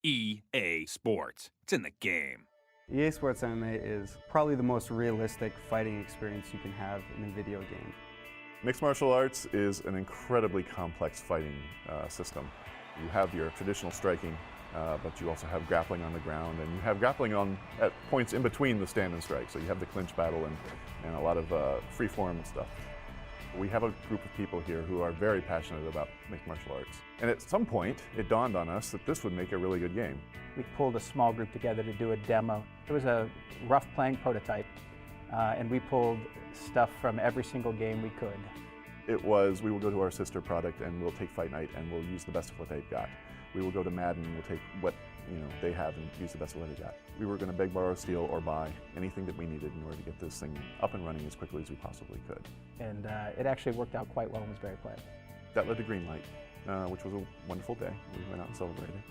EA Sports. It's in the game. EA Sports MMA is probably the most realistic fighting experience you can have in a video game. Mixed martial arts is an incredibly complex fighting system. You have your traditional striking, but you also have grappling on the ground, and you have grappling at points in between the stand and strike. So you have the clinch battle and a lot of free-form stuff. We have a group of people here who are very passionate about mixed martial arts. And at some point, it dawned on us that this would make a really good game. We pulled a small group together to do a demo. It was a rough playing prototype, and we pulled stuff from every single game we could. It was, we will go to our sister product and we'll take Fight Night and we'll use the best of what they've got. We will go to Madden and we'll take what they have and use the best of what they got. We were going to beg, borrow, steal, or buy anything that we needed in order to get this thing up and running as quickly as we possibly could. And it actually worked out quite well and was very playable. That led to Greenlight, which was a wonderful day. We went out and celebrated.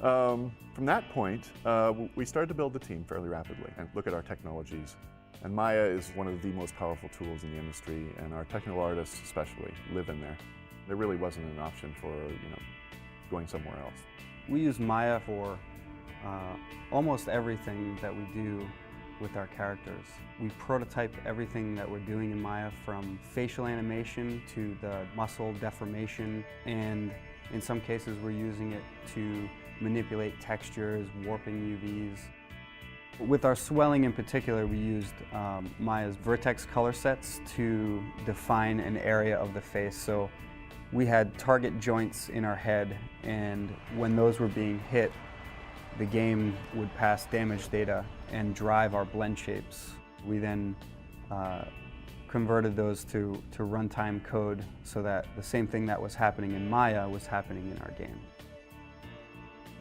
From that point, we started to build the team fairly rapidly and look at our technologies. And Maya is one of the most powerful tools in the industry, and our technical artists especially live in there. There really wasn't an option for going somewhere else. We use Maya for almost everything that we do with our characters. We prototype everything that we're doing in Maya, from facial animation to the muscle deformation, and in some cases we're using it to manipulate textures, warping UVs. With our swelling in particular, we used Maya's vertex color sets to define an area of the face. So we had target joints in our head, and when those were being hit, the game would pass damage data and drive our blend shapes. We then converted those to runtime code so that the same thing that was happening in Maya was happening in our game.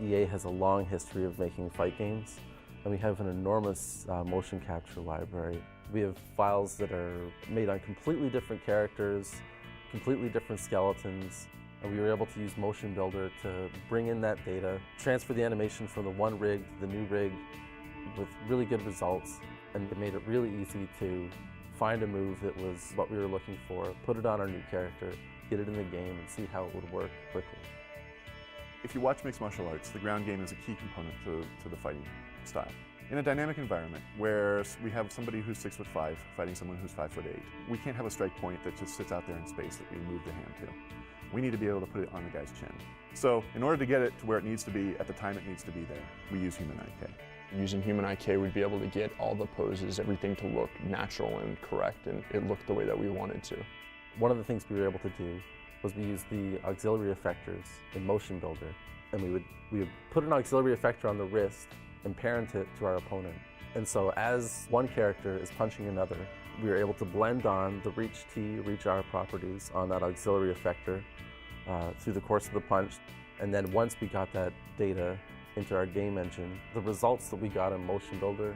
EA has a long history of making fight games, and we have an enormous motion capture library. We have files that are made on completely different characters, completely different skeletons, and we were able to use Motion Builder to bring in that data, transfer the animation from the one rig to the new rig with really good results, and it made it really easy to find a move that was what we were looking for, put it on our new character, get it in the game, and see how it would work quickly. If you watch mixed martial arts, the ground game is a key component to the fighting style. In a dynamic environment where we have somebody who's 6'5" fighting someone who's 5'8", we can't have a strike point that just sits out there in space that we move the hand to. We need to be able to put it on the guy's chin. So in order to get it to where it needs to be at the time it needs to be there, we use Human IK. Using Human IK, we'd be able to get all the poses, everything to look natural and correct, and it looked the way that we wanted to. One of the things we were able to do was we used the auxiliary effectors in Motion Builder, and we would put an auxiliary effector on the wrist and parent it to our opponent. And so as one character is punching another, we were able to blend on the reach T, reach R properties on that auxiliary effector through the course of the punch. And then once we got that data into our game engine, the results that we got in Motion Builder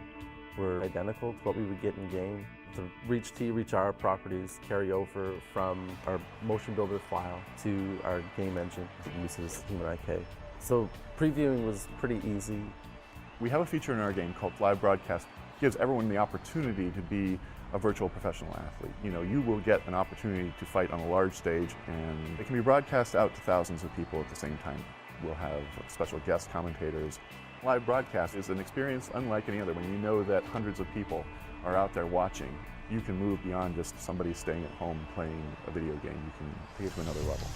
were identical to what we would get in game. The reach T, reach R properties carry over from our Motion Builder file to our game engine that uses Human IK. So previewing was pretty easy. We have a feature in our game called Live Broadcast. It gives everyone the opportunity to be a virtual professional athlete. You will get an opportunity to fight on a large stage, and it can be broadcast out to thousands of people at the same time. We'll have special guest commentators. Live broadcast is an experience unlike any other. When you know that hundreds of people are out there watching, you can move beyond just somebody staying at home playing a video game. You can take it to another level.